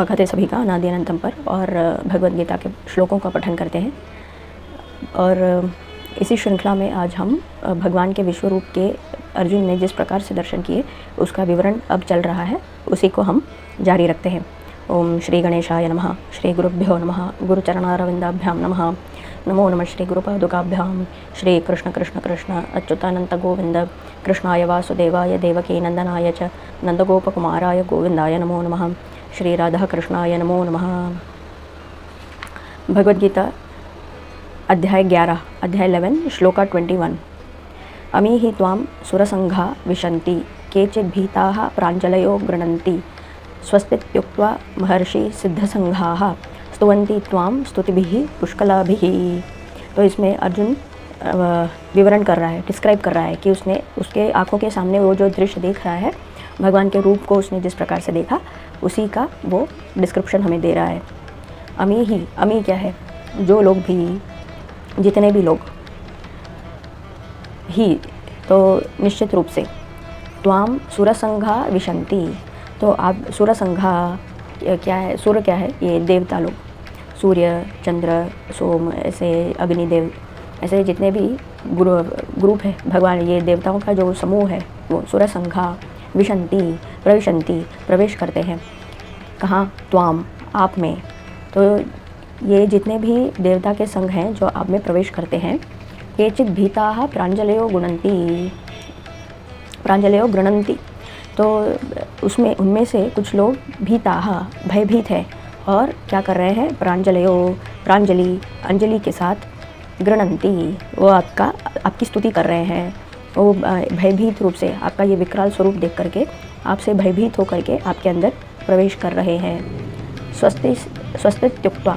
स्वागत है सभी का अनादि अनंतम पर। और भगवद गीता के श्लोकों का पठन करते हैं। और इसी श्रृंखला में आज हम भगवान के विश्व रूप के अर्जुन ने जिस प्रकार से दर्शन किए उसका विवरण अब चल रहा है, उसी को हम जारी रखते हैं। ओम श्री गणेशाय नमः, श्री गुरुभ्यो नमः, गुरुचरणारविंदाभ्याम नमः, नमो नमः श्री गुरुपादुकाभ्याम। श्री कृष्ण कृष्ण कृष्ण अच्युतानंत गोविंद, कृष्णाय वासुदेवाय देवकी नंदनाय च नंदगोपकुमाराय गोविंदाय नमो नमः। श्री राधा कृष्णाय नमो नमः। भगवद गीता अध्याय 11, अध्याय 11, श्लोका 21। अमी ही त्वां सुरसंघा विशन्ति, केचित् भीताः प्राञ्जलयो गृह्णन्ति, स्वस्तित्युक्त्वा महर्षि सिद्धसंघाः स्तुवन्ति त्वां स्तुतिभिः पुष्कलाभिः। तो इसमें अर्जुन विवरण कर रहा है, डिस्क्राइब कर रहा है कि उसने उसके आंखों के सामने वो जो दृश्य देख रहा है, भगवान के रूप को उसने जिस प्रकार से देखा, उसी का वो डिस्क्रिप्शन हमें दे रहा है। अमी क्या है? जो लोग भी, जितने भी लोग ही, तो निश्चित रूप से त्वाम सुरसंघा विशन्ति। तो आप सुरसंघा क्या है? सूर्य क्या है? ये देवता लोग, सूर्य, चंद्र, सोम, ऐसे अग्निदेव, ऐसे जितने भी ग्रुप है भगवान, ये देवताओं का जो समूह है वो सुरसंघा विशन्ति, प्रविशन्ति, प्रवेश करते हैं। कहाँ? त्वाम, आप में। तो ये जितने भी देवता के संघ हैं जो आप में प्रवेश करते हैं, केचित् भीताः प्राञ्जलयो गृह्णन्ति। तो उसमें उनमें से कुछ लोग भीताः, भयभीत है, और क्या कर रहे हैं? प्राञ्जलि, अंजलि के साथ गृह्णन्ति, वो आपकी स्तुति कर रहे हैं। वो भयभीत रूप से आपका ये विकराल स्वरूप देख करके, आपसे भयभीत होकर के आपके अंदर प्रवेश कर रहे हैं। स्वस्तित्युक्त्वा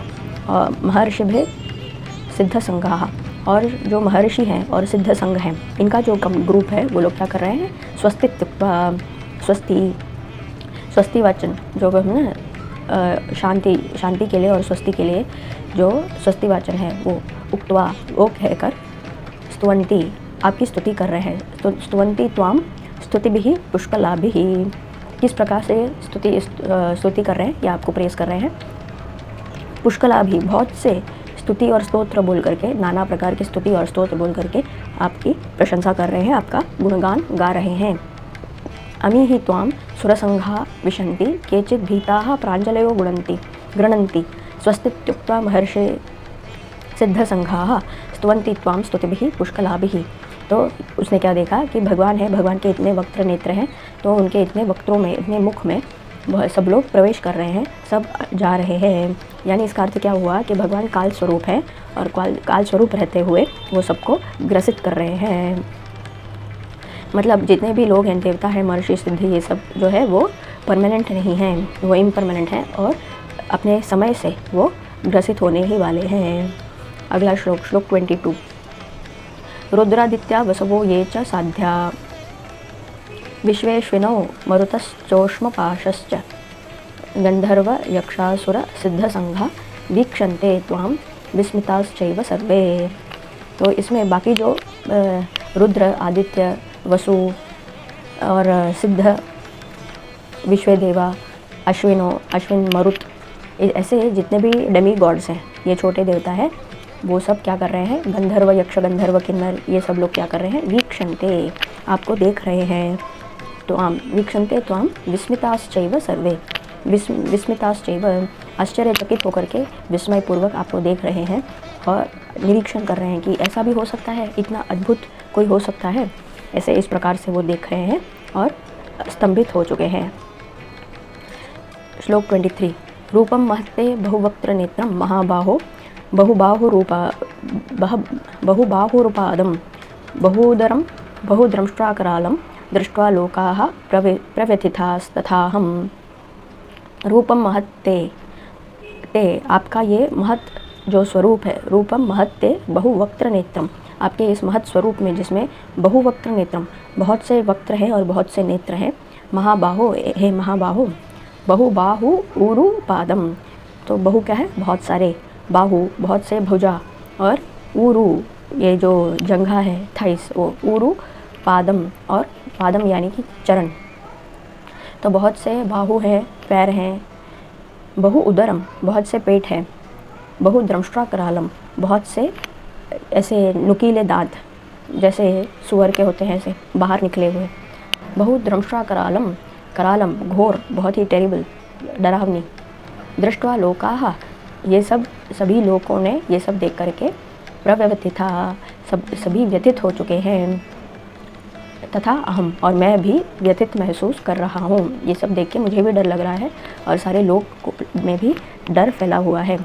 महर्षिभिः सिद्धसंघाः, और जो महर्षि हैं और सिद्ध संघ हैं, इनका जो ग्रुप है, वो लोग क्या कर रहे हैं? स्वस्तित्युक्त्वा, स्वस्ति वाचन जो है शांति के लिए और स्वस्ति के लिए जो स्वस्ति वाचन है, वो उक्त्वा, वो कहकर स्तुवन्ति, आपकी स्तुति कर रहे हैं। तो स्तुवन्ति त्वां स्तुतिभिः पुष्कलाभिः। किस प्रकार से स्तुति कर रहे हैं या आपको प्रेस कर रहे हैं? पुष्कलाभिः, बहुत से स्तुति और स्तोत्र बोल करके, नाना प्रकार के स्तुति और स्तोत्र बोल करके आपकी प्रशंसा कर रहे हैं, आपका गुणगान गा रहे हैं। अमी ही त्वां सुरसंघा विशन्ति, केचित् भीताः प्राञ्जलयो गृह्णन्ति, स्वस्तित्युक्त्वा महर्षि सिद्धसंघाः स्तुवन्ति त्वां स्तुतिभिः पुष्कलाभिः। तो उसने क्या देखा कि भगवान है, भगवान के इतने वक्त्र नेत्र हैं, तो उनके इतने वक्त्रों में, इतने मुख में सब लोग प्रवेश कर रहे हैं, सब जा रहे हैं। यानी इसका अर्थ क्या हुआ कि भगवान काल स्वरूप है, और काल स्वरूप रहते हुए वो सबको ग्रसित कर रहे हैं। मतलब जितने भी लोग हैं, देवता है, महर्षि, सिद्ध, ये सब जो है वो परमानेंट नहीं हैं, वो इम्परमानेंट हैं, और अपने समय से वो ग्रसित होने ही वाले हैं। अगला श्लोक 22। रुद्रादित्या वसवो ये च साध्या, विश्वेश्विनो मरुतश्चोष्मपाशश्च, गंधर्व यक्षासुर सिद्धसंघा वीक्षन्ते त्वां विस्मिताश्चैव सर्वे। तो इसमें बाकी जो रुद्र, आदित्य, वसु और सिद्ध, विश्वदेवा, अश्विन, मरुत, ऐसे जितने भी डेमी गॉड्स हैं, ये छोटे देवता हैं, वो सब क्या कर रहे हैं? गंधर्व, यक्ष, गंधर्व, किन्नर, ये सब लोग क्या कर रहे हैं? वीक्षन्ते, आपको देख रहे हैं। त्वां वीक्षन्ते त्वां विस्मिताश्चैव सर्वे, विस्मिताश्चैव, आश्चर्यचकित होकर के विस्मयपूर्वक आपको देख रहे हैं और निरीक्षण कर रहे हैं कि ऐसा भी हो सकता है, इतना अद्भुत कोई हो सकता है। ऐसे इस प्रकार से वो देख रहे हैं और स्तंभित हो चुके हैं। श्लोक 23। रूपम महत्ते बहुवक्त्र नेत्रम महाबाहो बहुबाहुरूपादं बहुदरं बहुद्रंष्ट्राकरालं दृष्ट्वा लोकाः प्रव्यथितास्तथाहं। रूपम महत्ते, आपका ये महत् जो स्वरूप है, रूपम महत्ते बहुवक्त्र नेत्रम, आपके इस महत् स्वरूप में जिसमें बहुवक्त्र नेत्रम, बहुत से वक्त्र हैं और बहुत से नेत्र हैं। महाबाहो, हे महाबाहो, बहुबाहु ऊरु पादम, तो बहु क्या है? बहुत सारे, बाहु बहुत से भुजा, और ऊरु ये जो जंघा है, थाइस, वो ऊरु पादम, और पादम यानी कि चरण। तो बहुत से बाहु हैं, पैर हैं, बहु उदरम बहुत से पेट है, बहु द्रंष्ट्रा करालम बहुत से ऐसे नुकीले दांत जैसे सुअर के होते हैं ऐसे बाहर निकले हुए, बहु द्रंष्ट्रा करालम करालम घोर बहुत ही टेरिबल डरावनी, दृष्टवा लोकाः ये सब सभी लोगों ने ये सब देख करके प्रव्यथिता सभी व्यथित हो चुके हैं, तथा अहम और मैं भी व्यथित महसूस कर रहा हूँ। ये सब देख के मुझे भी डर लग रहा है और सारे लोग में भी डर फैला हुआ है।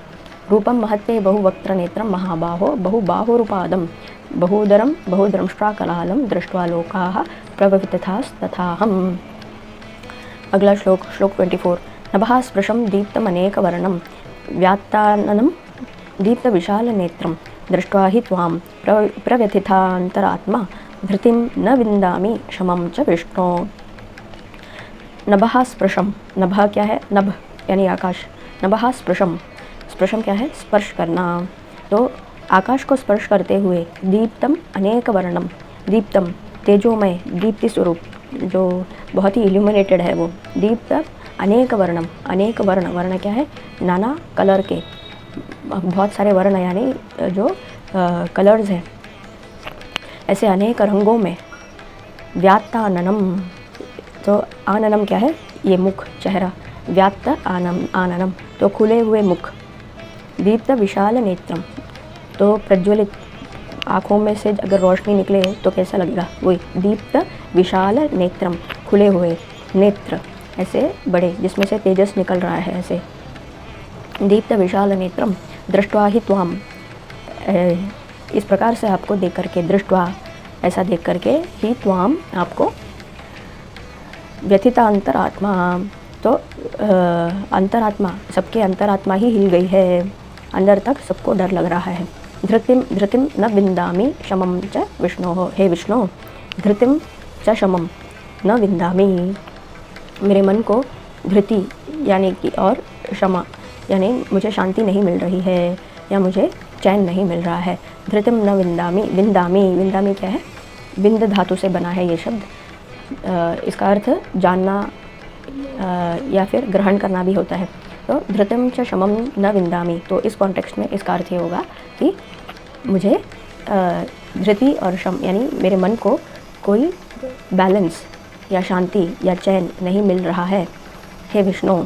रूपम महत्ते बहुवक्त्र नेत्रम महाबाहो बहुबाहुरुपादम बहुदरम बहुद्रंष्ट्राकरालं दृष्ट्वा लोकाः प्रव्यथितास्तथाहम्। अगला श्लोक 24। नभः स्पृशं दीप्तमनेकवर्णं व्यात्ताननं दीप्तविशालनेत्रं दृष्ट्वा हि त्वां प्रव्यथितान्तरात्मा धृतिं न विन्दामि शमं च विष्णो। नभः स्पृशम, नभ क्या है? नभ यानी आकाश। नभः स्पृशम, स्पृशम क्या है? स्पर्श करना। तो आकाश को स्पर्श करते हुए दीप्तम अनेक वर्णम, दीप्तम तेजोमय दीप्ति स्वरूप जो बहुत ही इल्यूमिनेटेड है वो दीप्त अनेक वर्णम, अनेक वर्ण, वर्ण क्या है? नाना कलर के, बहुत सारे वर्ण यानी जो कलर्स हैं ऐसे अनेक रंगों में। व्यात्ताननम, तो आननम क्या है? ये मुख, चेहरा। व्यात्त आननम तो खुले हुए मुख। दीप्त विशाल नेत्रम तो प्रज्वलित आँखों में से अगर रोशनी निकले तो कैसा लगेगा? वही दीप्त विशाल नेत्रम, खुले हुए नेत्र ऐसे बड़े जिसमें से तेजस निकल रहा है ऐसे। दीप्त विशाल नेत्रम दृष्ट्वा ही त्वाम, इस प्रकार से आपको देख करके, दृष्ट्वा ऐसा देख करके, ही त्वाम आपको, व्यथिता अंतरात्मा तो अंतरात्मा, सबके अंतरात्मा ही हिल गई है, अंदर तक सबको डर लग रहा है। धृतिम न विन्दामि शमं च विष्णोः, हे विष्णु धृतिम च शमं न विन्दामि, मेरे मन को धृति यानी कि और क्षमा यानी मुझे शांति नहीं मिल रही है या मुझे चैन नहीं मिल रहा है। धृतिम न विन्दामि, विन्दामि, विन्दामि क्या है? विंद धातु से बना है ये शब्द। इसका अर्थ जानना या फिर ग्रहण करना भी होता है। तो धृतिम च शमं न विन्दामि, तो इस कॉन्टेक्स्ट में इसका अर्थ ये होगा कि मुझे धृति और शम यानी मेरे मन को कोई बैलेंस या शांति या चैन नहीं मिल रहा है, हे विष्णु।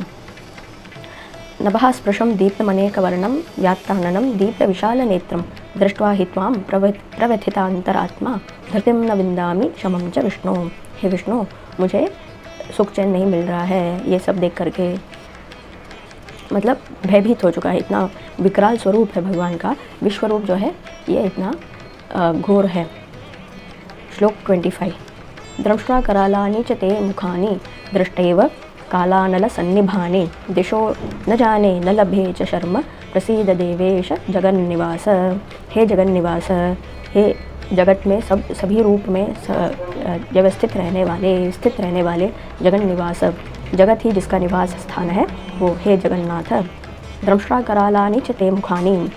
नभः स्पृशं दीप्तमनेकवर्णं व्यात्ताननं दीप्तविशालनेत्रं दृष्ट्वा हि त्वां प्रव्यथितान्तरात्मा धृतिं न विन्दामि शमं च विष्णु, हे विष्णु मुझे सुख चैन नहीं मिल रहा है। ये सब देख करके मतलब भयभीत हो चुका है, इतना विकराल स्वरूप है भगवान का, विश्वरूप जो है ये इतना घोर है। श्लोक 25। द्रंष्ट्वा करालानि च ते मुखानि दृष्टैव कालानलसन्निभानि दिशो न जाने न लभे च शर्म प्रसीद देवेश जगन्निवास, हे जगन्निवास, हे जगत में सभी रूप में व्यवस्थित रहने वाले, स्थित रहने वाले जगन्निवास, जगत ही जिसका निवास स्थान है वो हे जगन्नाथ। द्रंष्ट्वा करालानि च ते मुखानि,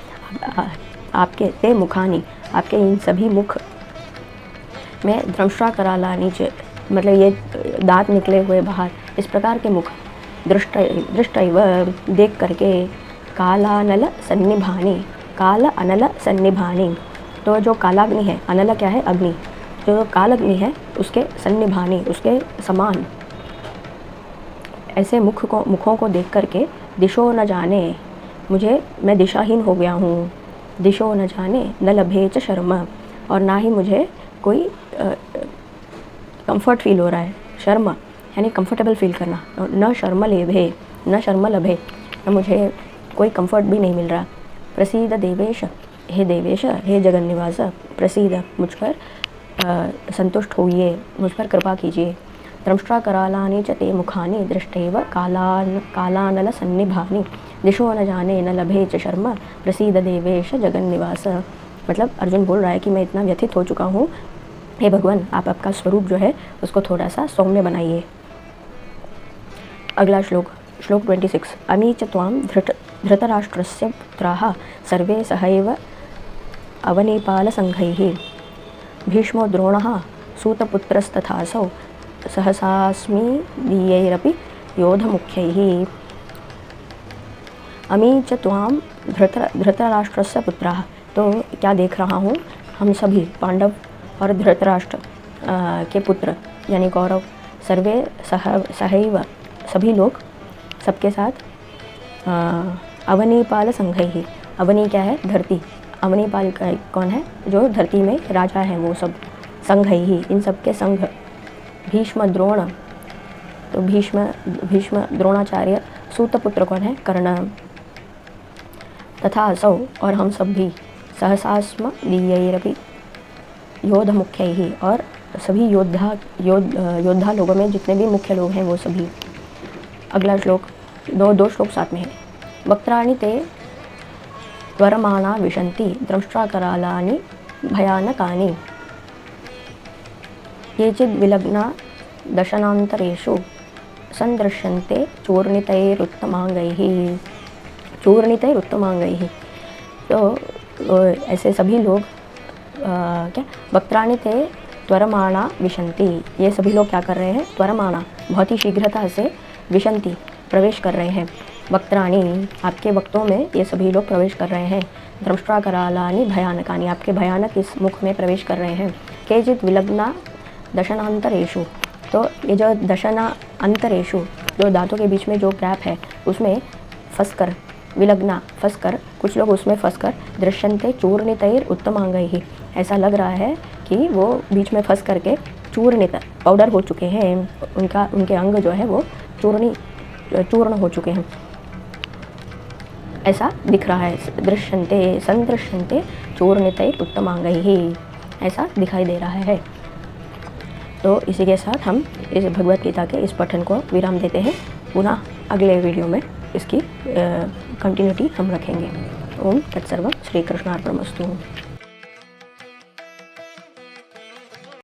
आपके ते मुखानि, आपके इन सभी मुख में द्रंष्ट्वा करालानि च मतलब ये दांत निकले हुए बाहर, इस प्रकार के मुख। दृष्टैव देख करके, कालानल सन्निभानि, काल अनल सन्निभानि, तो जो कालाग्नि है, अनल क्या है? अग्नि, जो कालाग्नि है उसके सन्निभानि, उसके समान ऐसे मुखों को देख करके, दिशो न जाने, मैं दिशाहीन हो गया हूँ। दिशो न जाने न लभे च शर्म, और ना ही मुझे कोई कंफर्ट फील हो रहा है। शर्म यानी कंफर्टेबल फील करना, न शर्म लेभे, न शर्म लभे, न मुझे कोई कंफर्ट भी नहीं मिल रहा। प्रसीद देवेश, हे देवेश, हे जगन्निवास, प्रसीद मुझ पर संतुष्ट होइए, मुझ पर कृपा कीजिए। द्रंष्ट्वा करालानि च ते मुखानि दृष्टैव कालानल सन्निभानि दिशो न जाने न लभे च शर्म प्रसीद देवेश जगन्निवास। मतलब अर्जुन बोल रहा है कि मैं इतना व्यथित हो चुका हूँ, हे भगवान आप आपका स्वरूप जो है उसको थोड़ा सा सौम्य बनाइए। अगला श्लोक 26। अमी च त्वां धृतराष्ट्रस्य पुत्राः सर्वे सहैव अवनेपालसङ्घैः भीष्मो द्रोणः सूतपुत्रस्तथासौ सहसास्मि दीयैरपि योधमुख्यैः। अमी च त्वाम धृतराष्ट्रस्य पुत्राः। तो क्या देख रहा हूँ, हम सभी पांडव और धृतराष्ट्र के पुत्र यानी कौरव सर्वे सहैव सभी लोग सबके साथ अवनीपाल संघैः। अवनी क्या है, धरती। अवनीपाल कौन है, जो धरती में राजा हैं वो सब। संघैः इन सब के संघ। भीष्म द्रोण, तो भीष्म द्रोणाचार्य। सूतपुत्र कौन है, कर्ण। तथा असौ और हम सब भी सहसास्म दीयैरपि योद्ध मुख्यैः और सभी योद्धा लोगों में जितने भी मुख्य लोग हैं वो सभी। अगला श्लोक, दो श्लोक साथ में है। वक्त्राणि ते त्वरमाणा विशन्ति दंष्ट्राकरालानि भयानकानि। केचिद् विलग्ना दशनान्तरेषु संदृश्यन्ते चूर्णितैरुत्तमांगैः। चूर्णितैरुत्तमांगैः, तो ऐसे सभी लोग क्या, वक्त्राणि ते त्वरमाणा विशन्ति, ये सभी लोग क्या कर रहे हैं, त्वरमाणा बहुत ही शीघ्रता से, विशन्ति प्रवेश कर रहे हैं। वक्त्राणि आपके वक्तों में ये सभी लोग प्रवेश कर रहे हैं। दंष्ट्राकरालानि भयानकानि आपके भयानक इस मुख में प्रवेश कर रहे हैं। केचित् विलग्ना दशनान्तरेषु, तो ये जो दशनान्तरेषु जो दांतों के बीच में जो गैप है उसमें फंसकर, विलग्ना फंसकर, कुछ लोग उसमें फंसकर, दृश्यन्ते चूर्णितैर उत्तमांगैः ऐसा लग रहा है कि वो बीच में फंस करके चूर्णित पाउडर हो चुके हैं, उनके अंग जो है वो चूर्ण हो चुके हैं, ऐसा दिख रहा है। दृश्यन्ते संदृश्यन्ते चूर्णितैर उत्तमांगैः ऐसा दिखाई दे रहा है। तो इसी के साथ हम इस भगवत गीता के इस पठन को विराम देते हैं। पुनः अगले वीडियो में इसकी कंटिन्यूटी हम रखेंगे। ओम तत्सर्वम श्री कृष्णार्पणमस्तु।